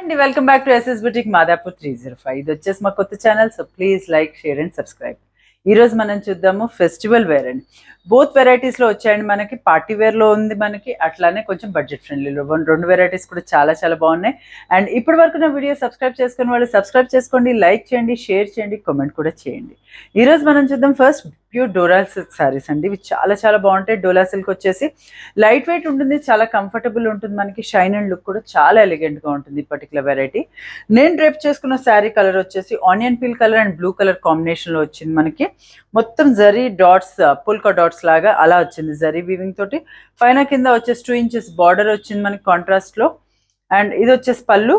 అండి welcome back to SS boutique Madhapur 305. ఇది వచ్చేసి మా కొత్త channel, so please like, share and subscribe. ఈ రోజు మనం చూద్దాము ఫెస్టివల్ వేర్ అండి. బోత్ వెరైటీస్లో వచ్చాయండి. మనకి పార్టీ వేర్లో ఉంది, మనకి అట్లానే కొంచెం బడ్జెట్ ఫ్రెండ్లీలో రెండు వెరైటీస్ కూడా చాలా చాలా బాగున్నాయి. అండ్ ఇప్పటి వరకు నా వీడియో సబ్స్క్రైబ్ చేసుకుని వాళ్ళు సబ్స్క్రైబ్ చేసుకోండి, లైక్ చేయండి, షేర్ చేయండి, కామెంట్ కూడా చేయండి. ఈరోజు మనం చూద్దాం ఫస్ట్ ప్యూర్ డోలా సిల్క్ శారీస్ అండి. ఇవి చాలా చాలా బాగుంటాయి. డోలా సిల్క్ వచ్చేసి లైట్ వెయిట్ ఉంటుంది, చాలా కంఫర్టబుల్ ఉంటుంది, మనకి షైన్ అండ్ లుక్ కూడా చాలా ఎలిగెంట్గా ఉంటుంది ఈ పర్టికులర్ వెరైటీ. నేను డ్రేప్ చేసుకున్న శారీ కలర్ వచ్చేసి onion peel colour and blue colour కాంబినేషన్లో వచ్చింది. మనకి మొత్తం జరీ డాట్స్, పుల్కా డాట్స్ లాగా అలా వచ్చింది జరీ వీవింగ్ తోటి. పైన కింద వచ్చేసి 2 ఇంచెస్ బార్డర్ వచ్చింది మనకి కాంట్రాస్ట్లో. అండ్ ఇది వచ్చేసి పళ్ళు,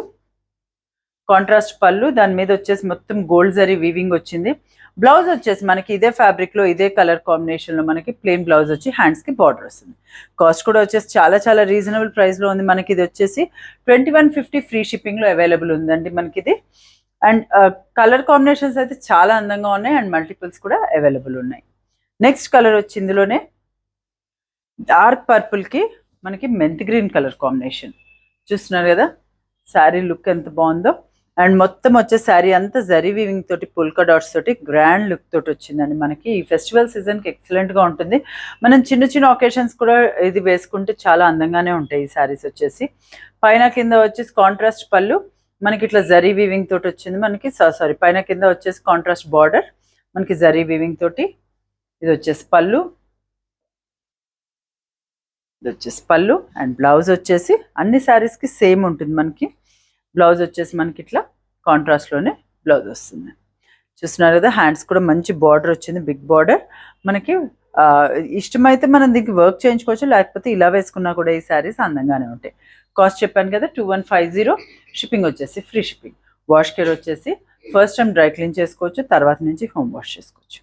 కాంట్రాస్ట్ పళ్ళు, దాని మీద వచ్చేసి మొత్తం గోల్డ్ జరీ వీవింగ్ వచ్చింది. బ్లౌజ్ వచ్చేసి మనకి ఇదే ఫ్యాబ్రిక్లో ఇదే కలర్ కాంబినేషన్లో మనకి ప్లెయిన్ బ్లౌజ్ వచ్చి హ్యాండ్స్కి బార్డర్ వస్తుంది. కాస్ట్ కూడా వచ్చేసి చాలా చాలా రీజనబుల్ ప్రైస్లో ఉంది. మనకి ఇది వచ్చేసి 2150 ఫ్రీ షిప్పింగ్లో అవైలబుల్ ఉందండి మనకి ఇది. అండ్ కలర్ కాంబినేషన్స్ అయితే చాలా అందంగా ఉన్నాయి అండ్ మల్టిపుల్స్ కూడా అవైలబుల్ ఉన్నాయి. నెక్స్ట్ కలర్ వచ్చి ఇందులోనే డార్క్ పర్పుల్కి మనకి మెంత్ గ్రీన్ కలర్ కాంబినేషన్ చూస్తున్నారు కదా. శారీ లుక్ ఎంత బాగుందో. అండ్ మొత్తం వచ్చే శారీ అంతా జరీ వీవింగ్ తోటి పుల్కా డాట్స్ తోటి గ్రాండ్ లుక్ తోటి వచ్చిందండి. మనకి ఈ ఫెస్టివల్ సీజన్కి ఎక్సలెంట్గా ఉంటుంది. మనం చిన్న చిన్న ఒకేషన్స్ కూడా ఇది వేసుకుంటే చాలా అందంగానే ఉంటాయి ఈ శారీస్ వచ్చేసి. పైన కింద వచ్చేసి కాంట్రాస్ట్ పళ్ళు, మనకి ఇట్లా జరీ వీవింగ్ తోటి వచ్చింది మనకి. సారీ, పైన కింద వచ్చేసి కాంట్రాస్ట్ బార్డర్, మనకి జరీ వీవింగ్ తోటి. ఇది వచ్చేసి పళ్ళు, ఇది వచ్చేసి పళ్ళు. అండ్ బ్లౌజ్ వచ్చేసి అన్ని శారీస్కి సేమ్ ఉంటుంది మనకి. బ్లౌజ్ వచ్చేసి మనకి ఇట్లా కాంట్రాస్ట్లోనే బ్లౌజ్ వస్తుంది. చూస్తున్నారు కదా, హ్యాండ్స్ కూడా మంచి బార్డర్ వచ్చింది, బిగ్ బార్డర్. మనకి ఇష్టమైతే మనం దీనికి వర్క్ చేయించుకోవచ్చు, లేకపోతే ఇలా వేసుకున్నా కూడా ఈ శారీస్ అందంగానే ఉంటాయి. కాస్ట్ చెప్పాను కదా 2150. షిప్పింగ్ వచ్చేసి ఫ్రీ షిప్పింగ్. వాష్ కేర్ వచ్చేసి ఫస్ట్ టైం డ్రై క్లీన్ చేసుకోవచ్చు, తర్వాత నుంచి హోమ్ వాష్ చేసుకోవచ్చు.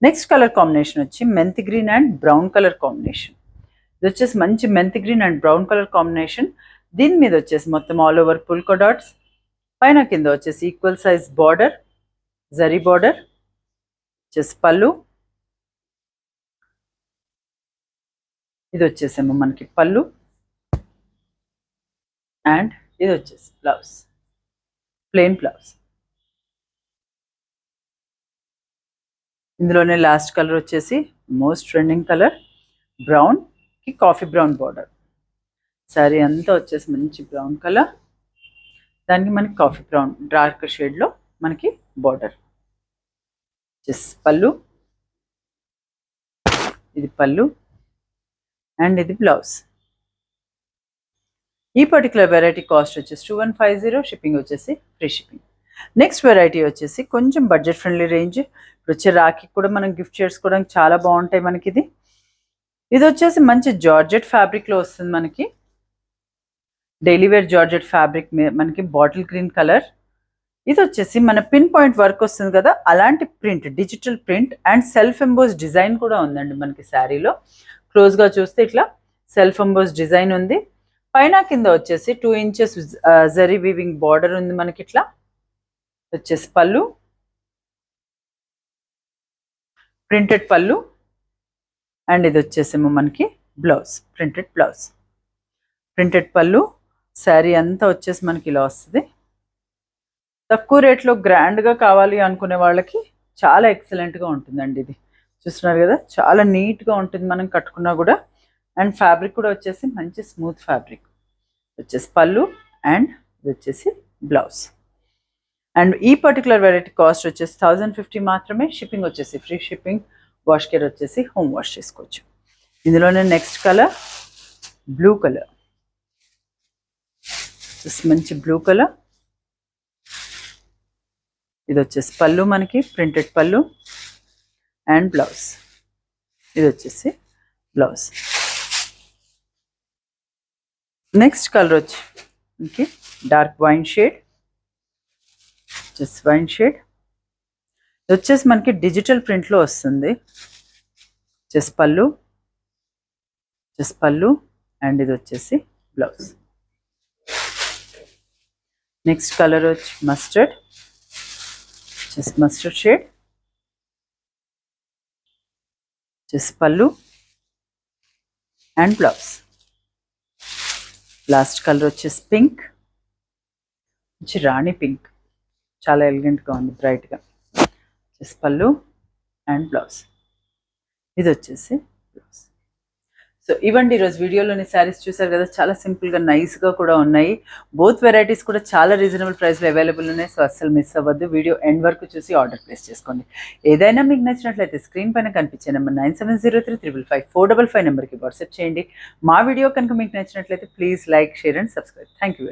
నెక్స్ట్ కలర్ కాంబినేషన్ వచ్చి mint green and brown colour combination. ఇది వచ్చేసి మంచి mint green and brown colour combination. దీని మీద వచ్చేసి మొత్తం ఆల్ ఓవర్ పుల్కా డాట్స్, పైన కింద వచ్చేసి equal size border, zari border, వచ్చేసి పళ్ళు. ఇది వచ్చేసేమో మనకి పళ్ళు. అండ్ ఇది వచ్చేసి బ్లౌజ్, ప్లెయిన్ బ్లౌజ్. ఇందులోనే లాస్ట్ కలర్ వచ్చేసి మోస్ట్ ట్రెండింగ్ కలర్ బ్రౌన్ కి కాఫీ బ్రౌన్ బార్డర్. శారీ అంతా వచ్చేసి మంచి బ్రౌన్ కలర్, దానికి మనకి కాఫీ బ్రౌన్ డార్క్ షేడ్లో మనకి బార్డర్. పళ్ళు, ఇది పళ్ళు అండ్ ఇది బ్లౌజ్. ఈ పర్టికులర్ వెరైటీ కాస్ట్ వచ్చేసి 2150. షిప్పింగ్ వచ్చేసి ఫ్రీ షిప్పింగ్. నెక్స్ట్ వెరైటీ వచ్చేసి కొంచెం బడ్జెట్ ఫ్రెండ్లీ రేంజ్. ఇప్పుడు వచ్చే రాఖీ కూడా మనం గిఫ్ట్ చేసుకోవడానికి చాలా బాగుంటాయి మనకి ఇది. ఇది వచ్చేసి మంచి జార్జెట్ ఫ్యాబ్రిక్లో వస్తుంది మనకి. డైలీ వేర్ జార్జెట్ ఫ్యాబ్రిక్ మనకి బాటిల్ గ్రీన్ కలర్. ఇది వచ్చేసి మన పిన్ పాయింట్ వర్క్ వస్తుంది కదా, అలాంటి print, digital print and self emboss design కూడా ఉందండి మనకి శారీలో. క్లోజ్గా చూస్తే ఇట్లా సెల్ఫ్ ఎంబోస్ డిజైన్ ఉంది. పైన కింద వచ్చేసి 2 ఇంచెస్ జరీ వీవింగ్ బార్డర్ ఉంది మనకి. ఇట్లా వచ్చేసి పళ్ళు, ప్రింటెడ్ పళ్ళు. అండ్ ఇది వచ్చేసేమో మనకి బ్లౌజ్, ప్రింటెడ్ బ్లౌజ్, ప్రింటెడ్ పళ్ళు. శారీ అంతా వచ్చేసి మనకి ఇలా వస్తుంది. తక్కువ రేట్లో గ్రాండ్గా కావాలి అనుకునే వాళ్ళకి చాలా ఎక్సలెంట్గా ఉంటుందండి ఇది. చూస్తున్నారు కదా, చాలా నీట్గా ఉంటుంది మనం కట్టుకున్నా కూడా. అండ్ ఫ్యాబ్రిక్ కూడా వచ్చేసి మంచి స్మూత్ ఫ్యాబ్రిక్. వచ్చేసి పళ్ళు అండ్ ఇది వచ్చేసి బ్లౌజ్. అండ్ ఈ పర్టికులర్ వెరైటీ కాస్ట్ వచ్చేసి 1050 మాత్రమే. షిప్పింగ్ వచ్చేసి ఫ్రీ షిప్పింగ్. వాష్ కేర్ వచ్చేసి హోమ్ వాష్ చేసుకోవచ్చు. ఇందులోనే నెక్స్ట్ కలర్ బ్లూ కలర్, మంచి బ్లూ కలర్. ఇది వచ్చేసి పళ్ళు మనకి, ప్రింటెడ్ పళ్ళు అండ్ బ్లౌజ్. ఇది వచ్చేసి బ్లౌజ్. నెక్స్ట్ కలర్ వచ్చి మనకి dark wine shade, just wine shade. ఇది వచ్చేసి మనకి డిజిటల్ ప్రింట్లో వస్తుంది. జస్ట్ పళ్ళు, జస్ట్ పళ్ళు అండ్ ఇది వచ్చేసి బ్లౌజ్. నెక్స్ట్ కలర్ వచ్చి mustard, just mustard shade, just పళ్ళు అండ్ బ్లౌజ్. లాస్ట్ కలర్ వచ్చేసి పింక్, మంచి రాణి పింక్, చాలా ఎలిగెంట్గా ఉంది, బ్రైట్గా. పళ్ళు అండ్ బ్లౌజ్. ఇది వచ్చేసి బ్లౌజ్. సో ఇవండి ఈరోజు వీడియోలోని శారీస్ చూసారు కదా, చాలా సింపుల్గా నైస్గా కూడా ఉన్నాయి. బోత్ వెరైటీస్ కూడా చాలా రీజనబుల్ ప్రైస్లో అవైలబుల్ ఉన్నాయి. సో అస్సలు మిస్ అవ్వద్దు, వీడియో ఎండ్ వరకు చూసి ఆర్డర్ ప్లేస్ చేసుకోండి. ఏదైనా మీకు నచ్చినట్లయితే స్క్రీన్ పైన కనిపించే నెంబర్ 9703555455 నెంబర్కి వాట్సాప్ చేయండి. మా వీడియో కనుక మీకు నచ్చినట్లయితే please like, share and subscribe. Thank you.